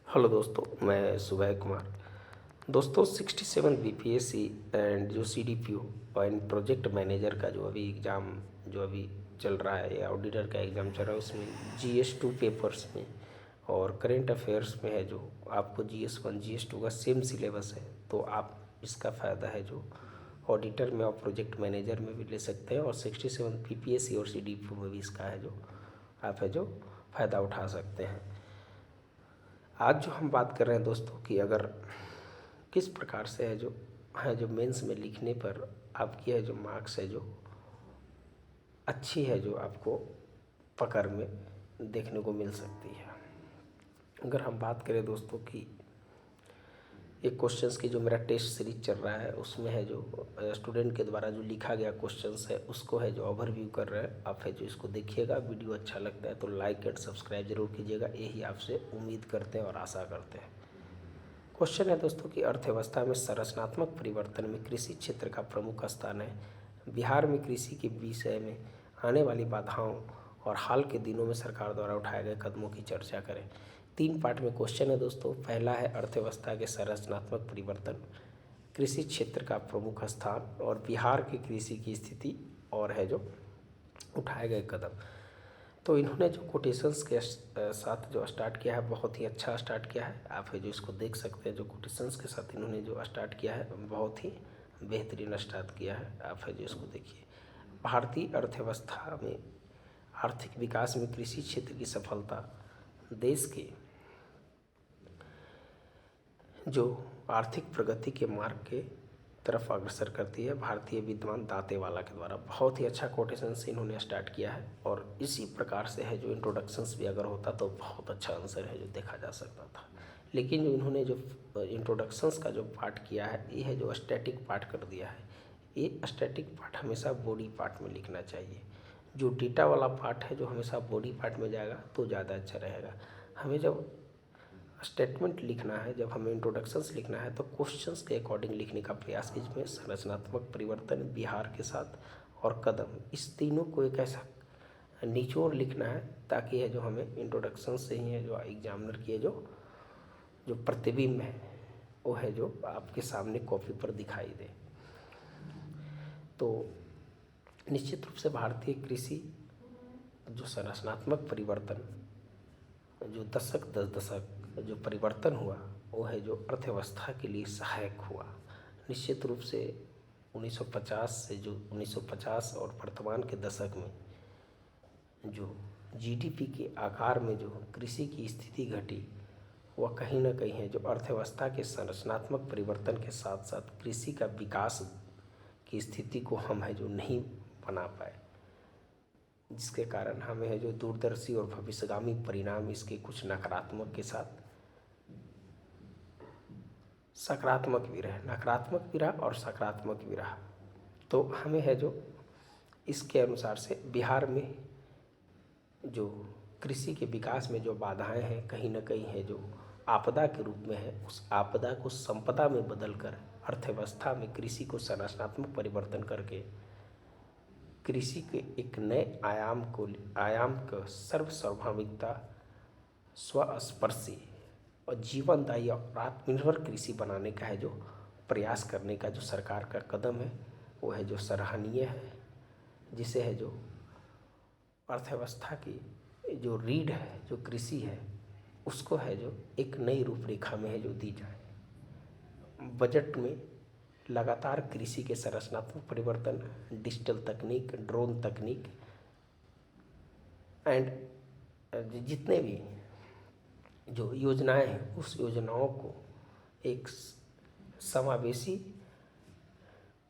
Hello दोस्तों, मैं सुबह कुमार। दोस्तों 67 बीपीएससी एंड जो सीडीपीओ एंड प्रोजेक्ट मैनेजर का जो अभी चल रहा है, या ऑडिटर का एग्ज़ाम चल रहा है, उसमें GS2 पेपर्स में और करेंट अफेयर्स में है जो आपको GS1 GS2 का सेम सिलेबस है। तो आप इसका फ़ायदा है जो ऑडिटर में और प्रोजेक्ट मैनेजर में भी ले सकते हैं, और 67 बीपीएससी और सीडीपीओ में भी इसका है जो आप है जो फ़ायदा उठा सकते हैं। आज जो हम बात कर रहे हैं दोस्तों कि अगर किस प्रकार से है जो मेंस में लिखने पर आपकी है जो मार्क्स है जो अच्छी है जो आपको पकड़ में देखने को मिल सकती है। अगर हम बात करें दोस्तों कि एक क्वेश्चंस की जो मेरा टेस्ट सीरीज चल रहा है, उसमें है जो स्टूडेंट के द्वारा जो लिखा गया क्वेश्चंस है उसको है जो ओवरव्यू कर रहे हैं। आप है जो इसको देखिएगा, वीडियो अच्छा लगता है तो लाइक एंड सब्सक्राइब जरूर कीजिएगा, यही आपसे उम्मीद करते हैं और आशा करते हैं। क्वेश्चन है दोस्तों कि अर्थव्यवस्था में संरचनात्मक परिवर्तन में कृषि क्षेत्र का प्रमुख स्थान है। बिहार में कृषि के विषय में आने वाली बाधाओं और हाल के दिनों में सरकार द्वारा उठाए गए कदमों की चर्चा करें। 3 पार्ट में क्वेश्चन है दोस्तों। पहला है अर्थव्यवस्था के संरचनात्मक परिवर्तन, कृषि क्षेत्र का प्रमुख स्थान और बिहार की कृषि की स्थिति, और है जो उठाए गए कदम। तो इन्होंने जो कोटेशंस के साथ जो स्टार्ट किया है, बहुत ही अच्छा स्टार्ट किया है। आप है जो इसको देख सकते हैं, जो कोटेशंस के साथ इन्होंने जो स्टार्ट किया है बहुत ही बेहतरीन स्टार्ट किया है। आप है जो इसको देखिए। भारतीय अर्थव्यवस्था में आर्थिक विकास में कृषि क्षेत्र की सफलता देश के जो आर्थिक प्रगति के मार्ग के तरफ अग्रसर करती है। भारतीय विद्वान दांतेवाला के द्वारा बहुत ही अच्छा कोटेशन से इन्होंने स्टार्ट किया है, और इसी प्रकार से है जो इंट्रोडक्शंस भी अगर होता तो बहुत अच्छा आंसर है जो देखा जा सकता था। लेकिन जो इन्होंने जो इंट्रोडक्शंस का जो पार्ट किया है, ये है जो स्टैटिक पार्ट कर दिया है। ये स्टैटिक पार्ट हमेशा बॉडी पार्ट में लिखना चाहिए। जो डेटा वाला पार्ट है जो हमेशा बॉडी पार्ट में जाएगा तो ज़्यादा अच्छा रहेगा। हमें जब स्टेटमेंट लिखना है, जब हमें इंट्रोडक्शंस लिखना है, तो क्वेश्चंस के अकॉर्डिंग लिखने का प्रयास कीजिए। संरचनात्मक परिवर्तन, बिहार के साथ और कदम, इस तीनों को एक ऐसा निचोड़ लिखना है ताकि है जो हमें इंट्रोडक्शन से ही है जो एग्जामिनर की है जो प्रतिबिंब है वो है जो आपके सामने कॉपी पर दिखाई दे। तो निश्चित रूप से भारतीय कृषि जो संरचनात्मक परिवर्तन जो दस दशक जो परिवर्तन हुआ वो है जो अर्थव्यवस्था के लिए सहायक हुआ। निश्चित रूप से 1950 और वर्तमान के दशक में जो जीडीपी के आकार में जो कृषि की स्थिति घटी, वह कहीं ना कहीं है जो अर्थव्यवस्था के संरचनात्मक परिवर्तन के साथ साथ कृषि का विकास की स्थिति को हम है जो नहीं बना पाए, जिसके कारण हमें है जो दूरदर्शी और भविष्यगामी परिणाम इसके कुछ नकारात्मक के साथ सकारात्मक भी रहे, नकारात्मक भी रहा और सकारात्मक भी रहा। तो हमें है जो इसके अनुसार से बिहार में जो कृषि के विकास में जो बाधाएं हैं कहीं ना कहीं है जो आपदा के रूप में है, उस आपदा को संपदा में बदलकर अर्थव्यवस्था में कृषि को संरचनात्मक परिवर्तन करके कृषि के एक नए आयाम का सर्वस्वाभाविकता, स्वस्पर्शी और जीवनदायी और आत्मनिर्भर कृषि बनाने का है जो प्रयास करने का जो सरकार का कदम है वो है जो सराहनीय है, जिसे है जो अर्थव्यवस्था की जो रीढ़ है जो कृषि है उसको है जो एक नई रूपरेखा में है जो दी जाए। बजट में लगातार कृषि के संरचनात्मक परिवर्तन, डिजिटल तकनीक, ड्रोन तकनीक एंड जितने भी जो योजनाएं हैं उस योजनाओं को एक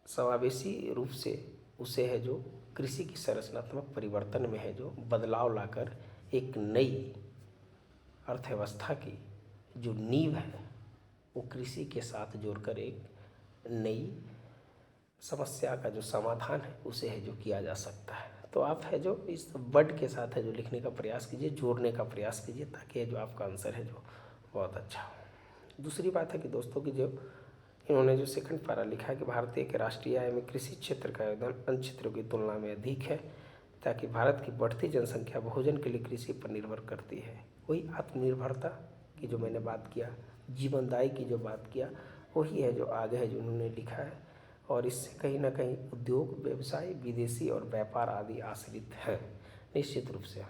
समावेशी रूप से उसे है जो कृषि की संरचनात्मक परिवर्तन में है जो बदलाव लाकर एक नई अर्थव्यवस्था की जो नींव है वो कृषि के साथ जोड़कर एक नई समस्या का जो समाधान है उसे है जो किया जा सकता है। तो आप है जो इस वर्ड के साथ है जो लिखने का प्रयास कीजिए, जोड़ने का प्रयास कीजिए, ताकि जो आपका आंसर है जो बहुत अच्छा हो। दूसरी बात है कि दोस्तों की जो इन्होंने जो सेकंड पारा लिखा है कि भारतीय के राष्ट्रीय आय में कृषि क्षेत्र का योगदान अन्य क्षेत्रों की तुलना में अधिक है, ताकि भारत की बढ़ती जनसंख्या भोजन के लिए कृषि पर निर्भर करती है। वही आत्मनिर्भरता की जो मैंने बात किया, जीवनदायी की जो बात किया, वही है जो आगे है जो उन्होंने लिखा है। और इससे कहीं ना कहीं उद्योग, व्यवसाय, विदेशी और व्यापार आदि आश्रित है निश्चित रूप से।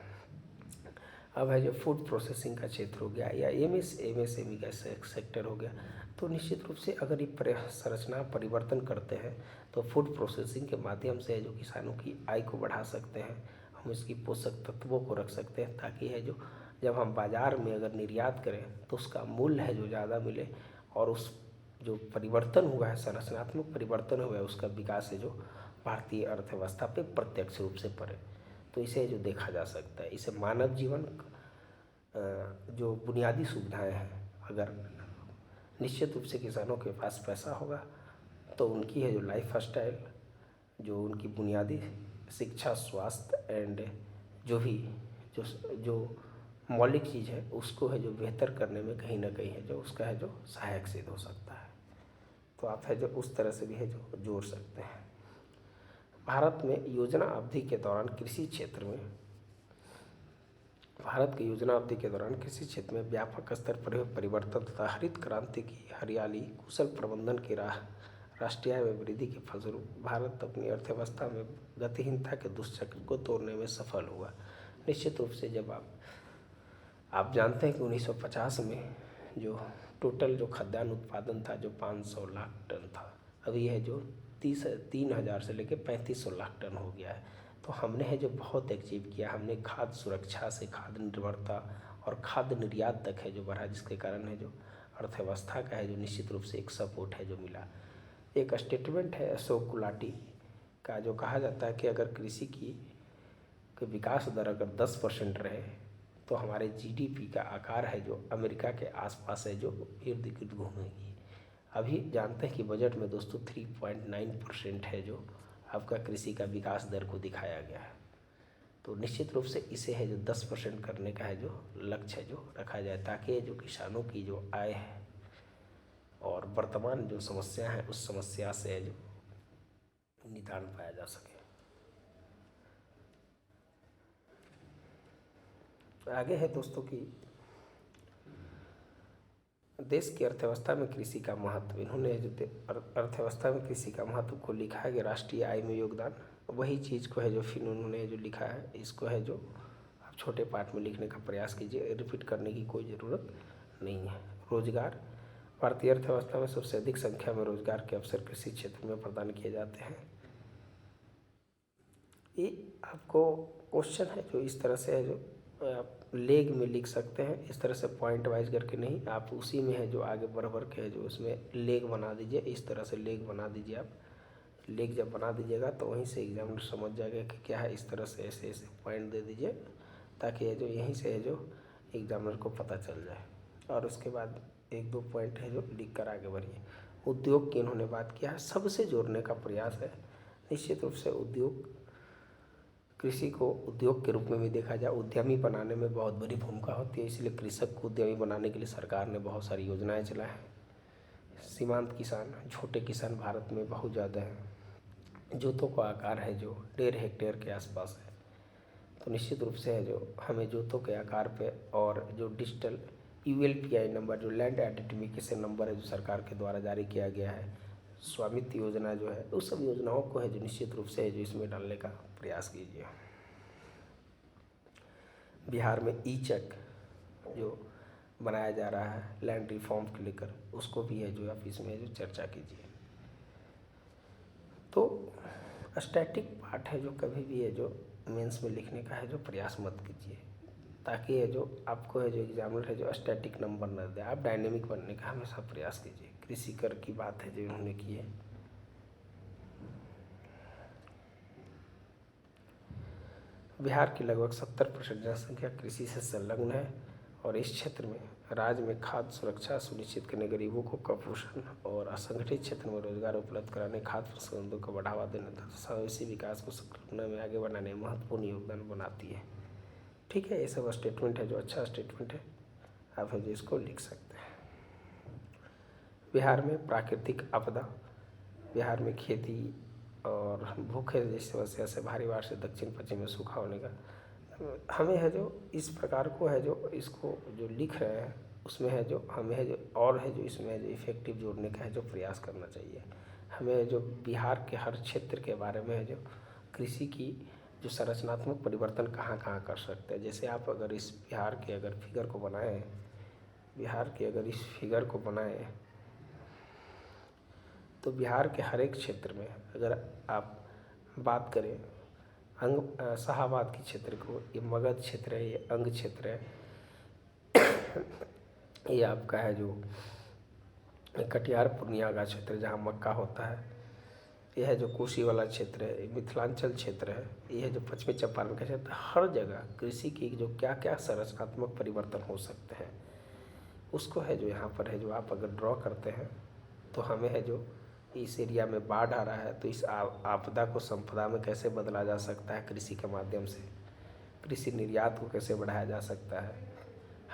अब है जो फूड प्रोसेसिंग का क्षेत्र हो गया या एमएसएमई का सेक्टर हो गया, तो निश्चित रूप से अगर ये संरचना परिवर्तन करते हैं तो फूड प्रोसेसिंग के माध्यम से है जो किसानों की आय को बढ़ा सकते हैं, हम इसकी पोषक तत्वों को रख सकते हैं, ताकि है जो जब हम बाज़ार में अगर निर्यात करें तो उसका मूल्य है जो ज़्यादा मिले, और उस जो परिवर्तन हुआ है, संरचनात्मक परिवर्तन हुआ है, उसका विकास है जो भारतीय अर्थव्यवस्था पे प्रत्यक्ष रूप से पड़े। तो इसे जो देखा जा सकता है, इसे मानव जीवन जो बुनियादी सुविधाएं हैं, अगर निश्चित रूप से किसानों के पास पैसा होगा तो उनकी है जो लाइफ स्टाइल, जो उनकी बुनियादी शिक्षा, स्वास्थ्य एंड जो भी जो जो मौलिक चीज़ है उसको है जो बेहतर करने में कहीं ना कहीं है जो उसका है जो सहायक सिद्ध हो सकता है। तो आप है जो उस तरह से भी है जो जोड़ सकते हैं। भारत में योजना अवधि के दौरान कृषि क्षेत्र में भारत की योजना अवधि के दौरान कृषि क्षेत्र में व्यापक स्तर पर परिवर्तन तथा हरित क्रांति की हरियाली, कुशल प्रबंधन की राष्ट्रीय आय में वृद्धि के फलस्वरूप भारत अपनी अर्थव्यवस्था में गतिहीनता के दुष्चक्र को तोड़ने में सफल हुआ। निश्चित रूप से जब आप जानते हैं कि 1950 में जो टोटल जो खाद्यान्न उत्पादन था जो 500 लाख टन था, अभी है जो 3,000 से लेकर 3500 लाख टन हो गया है। तो हमने है जो बहुत अचीव किया, हमने खाद्य सुरक्षा से खाद्य निर्भरता और खाद्य निर्यात तक है जो बढ़ा, जिसके कारण है जो अर्थव्यवस्था का है जो निश्चित रूप से एक सपोर्ट है जो मिला। एक स्टेटमेंट है अशोक गुलाटी का जो कहा जाता है कि अगर कृषि की विकास दर अगर 10% रहे तो हमारे जीडीपी का आकार है जो अमेरिका के आसपास है जो इर्द गिर्द घूमेगी। अभी जानते हैं कि बजट में दोस्तों 3.9% है जो आपका कृषि का विकास दर को दिखाया गया है। तो निश्चित रूप से इसे है जो 10% करने का है जो लक्ष्य है जो रखा जाए, ताकि जो किसानों की जो आय है और वर्तमान जो समस्या है उस समस्या से है जो निदान पाया जा सके। आगे है दोस्तों कि देश की अर्थव्यवस्था में कृषि का महत्व, इन्होंने जो अर्थव्यवस्था में कृषि का महत्व को लिखा है कि राष्ट्रीय आय में योगदान, वही चीज़ को है जो फिर उन्होंने जो लिखा है इसको है जो आप छोटे पाठ में लिखने का प्रयास कीजिए, रिपीट करने की कोई ज़रूरत नहीं है। रोजगार, भारतीय अर्थव्यवस्था में सबसे अधिक संख्या में रोजगार के अवसर कृषि क्षेत्र में प्रदान किए जाते हैं। ये आपको क्वेश्चन है जो इस तरह से है जो आप लेग में लिख सकते हैं, इस तरह से पॉइंट वाइज करके नहीं, आप उसी में है जो आगे बढ़ के है जो उसमें लेग बना दीजिए, इस तरह से लेग बना दीजिए। आप लेग जब बना दीजिएगा तो वहीं से एग्जामिनर समझ जाएगा कि क्या है, इस तरह से ऐसे ऐसे पॉइंट दे दीजिए, ताकि है जो यहीं से है जो एग्जामिनर को पता चल जाए। और उसके बाद 1-2 पॉइंट है जो लिख कर आगे बढ़िए। उद्योग की इन्होंने बात किया है, सबसे जोड़ने का प्रयास है। निश्चित रूप से उद्योग, कृषि को उद्योग के रूप में भी देखा जाए, उद्यमी बनाने में बहुत बड़ी भूमिका होती है, इसलिए कृषक को उद्यमी बनाने के लिए सरकार ने बहुत सारी योजनाएं चलाई हैं। सीमांत किसान, छोटे किसान भारत में बहुत ज़्यादा हैं, जोतों का आकार है जो 1.5 हेक्टेयर के आसपास है। तो निश्चित रूप से है जो हमें जोतों के आकार पे और जो डिजिटल ULPI नंबर, जो लैंड आइडेंटिफिकेशन नंबर है जो सरकार के द्वारा जारी किया गया है, स्वामित्व योजना जो है, उस सब योजनाओं को है जो निश्चित रूप से है जो इसमें डालने का प्रयास कीजिए। बिहार में ई-चेक जो बनाया जा रहा है लैंड रिफॉर्म को लेकर, उसको भी है जो आप इसमें जो चर्चा कीजिए। तो स्टैटिक पार्ट है जो कभी भी है जो मेंस में लिखने का है जो प्रयास मत कीजिए, ताकि है जो आपको है जो एग्जामिनर है जो स्टैटिक नंबर न दे, आप डायनेमिक बनने का हमेशा प्रयास कीजिए। कृषि कर की बात है जो इन्होंने की है। बिहार की लगभग 70% जनसंख्या कृषि से संलग्न है और इस क्षेत्र में राज्य में खाद्य सुरक्षा सुनिश्चित करने, गरीबों को कुपोषण और असंगठित क्षेत्र में रोजगार उपलब्ध कराने, खाद्य प्रसंस्करण को बढ़ावा देने तथा समावेशी विकास को सशक्त में आगे बढ़ाने में महत्वपूर्ण योगदान बनाती है। ठीक है, ये सब स्टेटमेंट है जो अच्छा स्टेटमेंट है, आप है जो इसको लिख सकते हैं। बिहार में प्राकृतिक आपदा, बिहार में खेती और भूखे जैसी समस्या से भारी बारिश से दक्षिण पश्चिम में सूखा होने का, हमें है जो इस प्रकार को है जो इसको जो लिख रहे हैं उसमें है जो हमें है जो और है जो इसमें है जो इफ़ेक्टिव जोड़ने का है जो प्रयास करना चाहिए। हमें जो बिहार के हर क्षेत्र के बारे में है जो कृषि की जो संरचनात्मक परिवर्तन कहाँ कहाँ कर सकते हैं। जैसे आप अगर इस बिहार के अगर फिगर को बनाएं, बिहार के अगर इस फिगर को बनाएं तो बिहार के हर एक क्षेत्र में अगर आप बात करें शाहाबाद के क्षेत्र को, ये मगध क्षेत्र है, ये अंग क्षेत्र है, ये आपका है जो कटिहार पूर्णिया का क्षेत्र जहाँ मक्का होता है, यह है जो कोसी वाला क्षेत्र है, मिथिलांचल क्षेत्र है, यह है जो पश्चिमी चंपारण का क्षेत्र। हर जगह कृषि की जो क्या क्या संरचनात्मक परिवर्तन हो सकते हैं उसको है जो यहाँ पर है जो आप अगर ड्रॉ करते हैं तो हमें है जो इस एरिया में बाढ़ आ रहा है तो इस आपदा को संपदा में कैसे बदला जा सकता है कृषि के माध्यम से, कृषि निर्यात को कैसे बढ़ाया जा सकता है।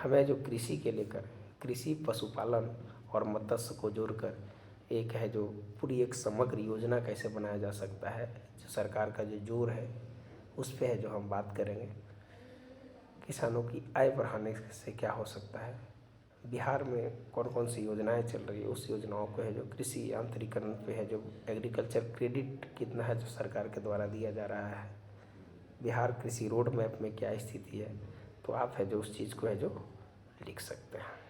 हमें जो कृषि के लेकर कृषि पशुपालन और मत्स्य को जोड़कर एक है जो पूरी एक समग्र योजना कैसे बनाया जा सकता है, जो सरकार का जो जोर है उस पे है जो हम बात करेंगे। किसानों की आय बढ़ाने से क्या हो सकता है, बिहार में कौन कौन सी योजनाएं चल रही है, उस योजनाओं को है जो कृषि यांत्रिकरण पे है जो एग्रीकल्चर क्रेडिट कितना है जो सरकार के द्वारा दिया जा रहा है, बिहार कृषि रोड मैप में क्या स्थिति है, तो आप है जो उस चीज़ को है जो लिख सकते हैं।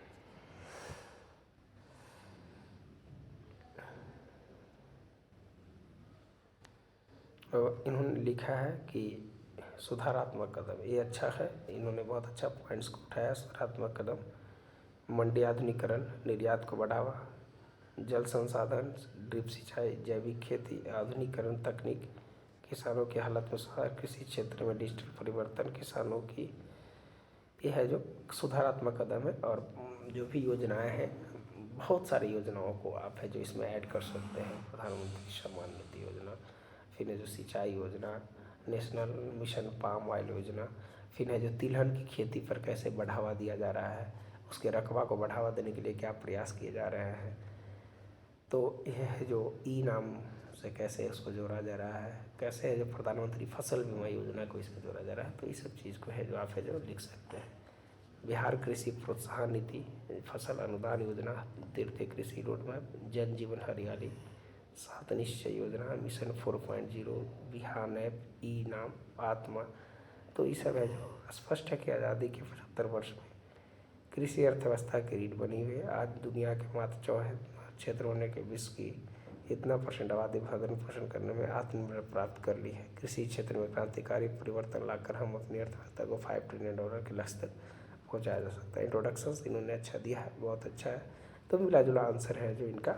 और इन्होंने लिखा है कि सुधारात्मक कदम, ये अच्छा है, इन्होंने बहुत अच्छा पॉइंट्स को उठाया। सुधारात्मक कदम, मंडी आधुनिकीकरण, निर्यात को बढ़ावा, जल संसाधन, ड्रिप सिंचाई, जैविक खेती, आधुनिकीकरण तकनीक, किसानों की हालत में सुधार, कृषि क्षेत्र में डिजिटल परिवर्तन, किसानों की, यह है जो सुधारात्मक कदम है। और जो भी योजनाएं हैं, बहुत सारी योजनाओं को आप है जो इसमें ऐड कर सकते हैं। प्रधानमंत्री सम्मान निधि योजना, फिर है जो सिंचाई योजना, नेशनल मिशन पाम ऑयल योजना, फिर है जो तिलहन की खेती पर कैसे बढ़ावा दिया जा रहा है, उसके रकबा को बढ़ावा देने के लिए क्या प्रयास किए जा रहे हैं, तो यह है जो ई नाम से कैसे उसको जोड़ा जा रहा है, कैसे है जो प्रधानमंत्री फसल बीमा योजना को इसमें जोड़ा जा रहा है, तो इस सब चीज़ को है जो आप है जो लिख सकते हैं। बिहार कृषि प्रोत्साहन नीति, फसल अनुदान योजना, तीर्थ कृषि रोडमैप, जन जीवन हरियाली, 7 निश्चय योजना, मिशन 4.0, बिहार ऐप, ई नाम, आत्मा, तो ये सब है जो स्पष्ट है कि आज़ादी के 75 वर्ष में कृषि अर्थव्यवस्था की रीढ़ बनी हुई है। आज दुनिया के मात्र 4 क्षेत्र होने के विश्व की इतना % आबादी भरण पोषण करने में आत्मनिर्भर प्राप्त कर ली है। कृषि क्षेत्र में क्रांतिकारी परिवर्तन लाकर हम अपनी अर्थव्यवस्था को $5 ट्रिलियन के लक्ष्य तक पहुँचाया जा सकता है। इंट्रोडक्शन इन्होंने अच्छा दिया है, बहुत अच्छा है, तो मिला जुला आंसर है जो इनका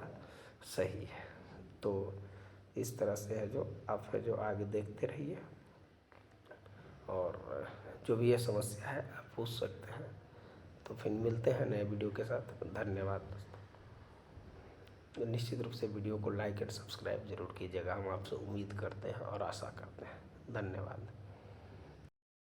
सही है। तो इस तरह से है जो आप है जो आगे देखते रहिए और जो भी ये समस्या है आप पूछ सकते हैं। तो फिर मिलते हैं नए वीडियो के साथ। धन्यवाद दोस्तों। निश्चित रूप से वीडियो को लाइक एंड सब्सक्राइब जरूर कीजिएगा, हम आपसे उम्मीद करते हैं और आशा करते हैं। धन्यवाद।